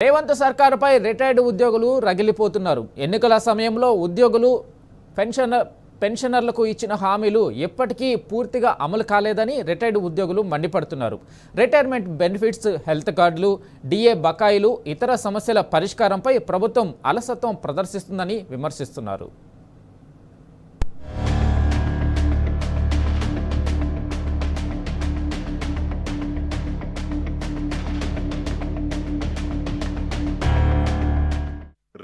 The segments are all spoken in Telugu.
రేవంత్ సర్కారుపై రిటైర్డ్ ఉద్యోగులు రగిలిపోతున్నారు. ఎన్నికల సమయంలో ఉద్యోగులు పెన్షనర్లకు ఇచ్చిన హామీలు ఎప్పటికీ పూర్తిగా అమలు కాలేదని రిటైర్డ్ ఉద్యోగులు మండిపడుతున్నారు. రిటైర్మెంట్ బెనిఫిట్స్, హెల్త్ కార్డులు, డిఏ బకాయిలు, ఇతర సమస్యల పరిష్కారంపై ప్రభుత్వం అలసత్వం ప్రదర్శిస్తుందని విమర్శిస్తున్నారు.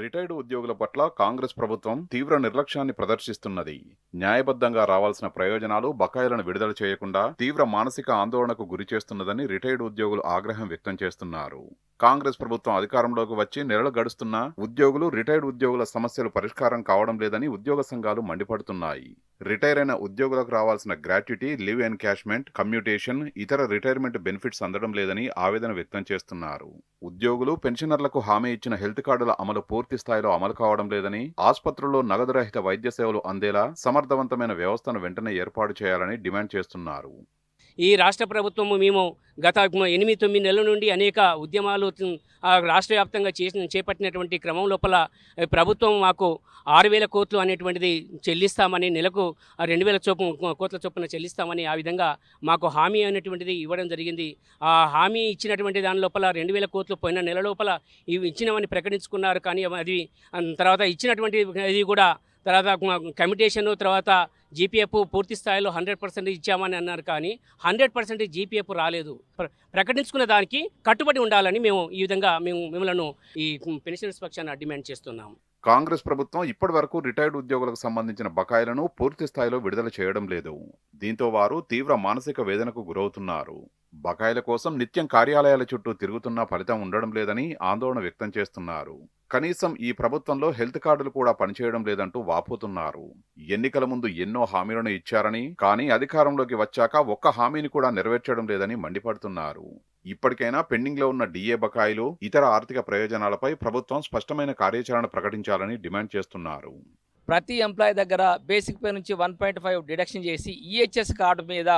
రిటైర్డ్ ఉద్యోగుల పట్ల కాంగ్రెస్ ప్రభుత్వం తీవ్ర నిర్లక్ష్యాన్ని ప్రదర్శిస్తున్నది. న్యాయబద్ధంగా రావాల్సిన ప్రయోజనాలు, బకాయిలను విడుదల చేయకుండా తీవ్ర మానసిక ఆందోళనకు గురి చేస్తున్నదని రిటైర్డ్ ఉద్యోగులు ఆగ్రహం వ్యక్తం చేస్తున్నారు. కాంగ్రెస్ ప్రభుత్వం అధికారంలోకి వచ్చి నెలలు గడుస్తున్నా ఉద్యోగులు, రిటైర్డ్ ఉద్యోగుల సమస్యలు పరిష్కారం కావడం లేదని ఉద్యోగ సంఘాలు మండిపడుతున్నాయి. రిటైర్ అయిన ఉద్యోగులకు రావాల్సిన గ్రాట్యుటీ, లీవ్ ఎన్కాష్మెంట్, కమ్యూటేషన్, ఇతర రిటైర్మెంట్ బెనిఫిట్స్ అందడం లేదని ఆవేదన వ్యక్తం చేస్తున్నారు. ఉద్యోగులు, పెన్షనర్లకు హామీ ఇచ్చిన హెల్త్ కార్డుల అమలు పూర్తి స్థాయిలో అమలు కావడం లేదని, ఆసుపత్రుల్లో నగదు రహిత వైద్య సేవలు అందేలా సమర్థవంతమైన వ్యవస్థను వెంటనే ఏర్పాటు చేయాలని డిమాండ్ చేస్తున్నారు. ఈ రాష్ట్ర ప్రభుత్వము మేము గత 8-9 నెలల నుండి అనేక ఉద్యమాలు రాష్ట్ర వ్యాప్తంగా చేపట్టినటువంటి క్రమం లోపల ప్రభుత్వం మాకు 6,000 కోట్లు అనేటువంటిది చెల్లిస్తామని, నెలకు 2,000 కోట్ల చొప్పున చెల్లిస్తామని ఆ విధంగా మాకు హామీ అనేటువంటిది ఇవ్వడం జరిగింది. ఆ హామీ ఇచ్చినటువంటి దాని లోపల 2,000 కోట్లు పోయిన నెల లోపల ఇవి ఇచ్చినామని ప్రకటించుకున్నారు. కానీ అది తర్వాత ఇచ్చినటువంటి ఇది కూడా తర్వాత కమిటేషన్, తర్వాత జీపీఎఫ్ పూర్తి స్థాయిలో 100% ఇచ్చామని అన్నారు. కానీ 100% జీపీఎఫ్ రాలేదు. ప్రకటించుకున్న దానికి కట్టుబడి ఉండాలని మేము ఈ విధంగా మిమ్మల్ని ఈ పెన్షనర్స్ పక్షాన డిమాండ్ చేస్తున్నాము. కాంగ్రెస్ ప్రభుత్వం ఇప్పటి వరకు రిటైర్డ్ ఉద్యోగులకు సంబంధించిన బకాయిలను పూర్తి స్థాయిలో విడుదల చేయడం లేదు. దీంతో వారు తీవ్ర మానసిక వేదనకు గురవుతున్నారు. బకాయిల కోసం నిత్యం కార్యాలయాల చుట్టూ తిరుగుతున్నా ఫలితం ఉండడం లేదని ఆందోళన వ్యక్తం చేస్తున్నారు. కనీసం ఈ ప్రభుత్వంలో హెల్త్ కార్డులు కూడా పనిచేయడం లేదంటూ వాపోతున్నారు. ఎన్నికల ముందు ఎన్నో హామీలను ఇచ్చారని, కానీ అధికారంలోకి వచ్చాక ఒక్క హామీని కూడా నెరవేర్చడం లేదని మండిపడుతున్నారు. ఇప్పటికైనా పెండింగ్లో ఉన్న డిఏ బకాయిలు, ఇతర ఆర్థిక ప్రయోజనాలపై ప్రభుత్వం స్పష్టమైన కార్యాచరణ ప్రకటించాలని డిమాండ్ చేస్తున్నారు. ప్రతి ఎంప్లాయీ దగ్గర బేసిక్ పే నుంచి 1.5 డిడక్షన్ చేసి ఈహెచ్ఎస్ కార్డు మీద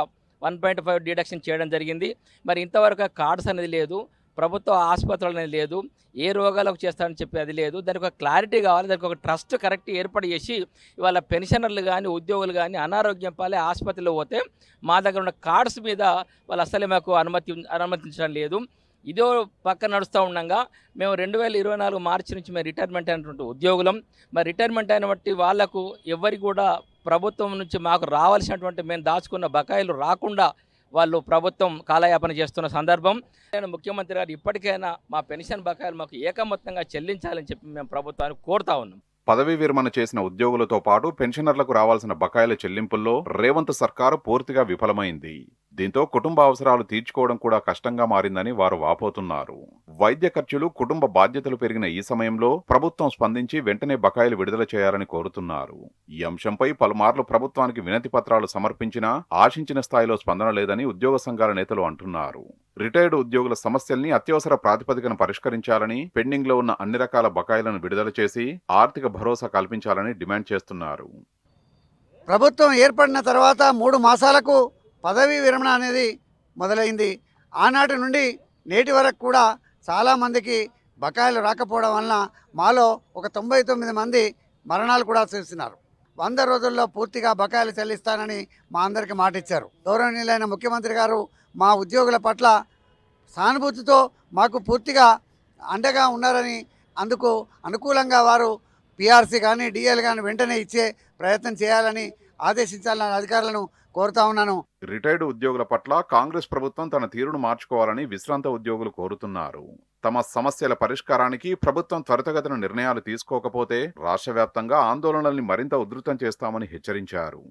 1.5 డిడక్షన్ చేయడం జరిగింది. మరి ఇంతవరకు కార్డ్స్ అనేది లేదు, ప్రభుత్వ ఆసుపత్రులు అనేది లేదు, ఏ రోగాలకు చేస్తారని చెప్పి అది లేదు. దానికి ఒక క్లారిటీ కావాలి, దానికి ఒక ట్రస్ట్ కరెక్ట్ ఏర్పాటు చేసి ఇవాళ పెన్షనర్లు కానీ, ఉద్యోగులు కానీ అనారోగ్యం పాలే ఆసుపత్రిలో పోతే మా దగ్గర ఉన్న కార్డ్స్ మీద వాళ్ళు అసలే మాకు అనుమతించడం లేదు. ఇదో పక్కన నడుస్తూ ఉండగా మేము 2024 మార్చి నుంచి మేము రిటైర్మెంట్ అయినటువంటి ఉద్యోగులం. మరి రిటైర్మెంట్ అయిన బట్టి వాళ్లకు ఎవరికి కూడా ప్రభుత్వం నుంచి మాకు రావాల్సినటువంటి మేము దాచుకున్న బకాయిలు రాకుండా వాళ్ళు ప్రభుత్వం కాలయాపన చేస్తున్న సందర్భం. నేను ముఖ్యమంత్రి గారు ఇప్పటికైనా మా పెన్షన్ బకాయిలు మాకు ఏకమొత్తంగా చెల్లించాలని చెప్పి మేము ప్రభుత్వాన్ని కోరుతా ఉన్నాం. పదవీ విరమణ చేసిన ఉద్యోగులతో పాటు పెన్షనర్లకు రావాల్సిన బకాయిల చెల్లింపుల్లో రేవంత్ సర్కారు పూర్తిగా విఫలమైంది. దీంతో కుటుంబ అవసరాలు తీర్చుకోవడం కూడా కష్టంగా మారిందని వారు వాపోతున్నారు. వైద్య ఖర్చులు, కుటుంబ బాధ్యతలు పెరిగిన ఈ సమయంలో ప్రభుత్వం స్పందించి వెంటనే బకాయిలు విడుదల చేయాలని కోరుతున్నారు. ఈ అంశంపై పలుమార్లు ప్రభుత్వానికి వినతి పత్రాలు సమర్పించినా ఆశించిన స్థాయిలో స్పందన లేదని ఉద్యోగ సంఘాల నేతలు అంటున్నారు. రిటైర్డ్ ఉద్యోగుల సమస్యల్ని అత్యవసర ప్రాతిపదికన పరిష్కరించాలని, పెండింగ్ లో ఉన్న అన్ని రకాల బకాయిలను విడుదల చేసి ఆర్థిక భరోసా కల్పించాలని డిమాండ్ చేస్తున్నారు. ప్రభుత్వం ఏర్పడిన తర్వాత 3 మాసాలకు పదవీ విరమణ అనేది మొదలైంది. ఆనాటి నుండి నేటి వరకు కూడా చాలామందికి బకాయిలు రాకపోవడం వలన మాలో ఒక 99 మంది మరణాలు కూడా చూస్తున్నారు. 100 రోజుల్లో పూర్తిగా బకాయిలు చెల్లిస్తానని మా అందరికీ మాట ఇచ్చారు. గౌరవనీయులైన ముఖ్యమంత్రి గారు మా ఉద్యోగుల పట్ల సానుభూతితో మాకు పూర్తిగా అండగా ఉన్నారని, అందుకు అనుకూలంగా వారు పిఆర్సీ కానీ, డిఎల్ కానీ వెంటనే ఇచ్చే ప్రయత్నం చేయాలని ఆదేశించాలని అధికారులను కోరుతా ఉన్నాను. రిటైర్డ్ ఉద్యోగుల పట్ల కాంగ్రెస్ ప్రభుత్వం తన తీరును మార్చుకోవాలని విశ్రాంత ఉద్యోగులు కోరుతున్నారు. తమ సమస్యల పరిష్కారానికి ప్రభుత్వం త్వరితగతిన నిర్ణయాలు తీసుకోకపోతే రాష్ట్ర వ్యాప్తంగా ఆందోళనల్ని మరింత ఉధృతం చేస్తామని హెచ్చరించారు.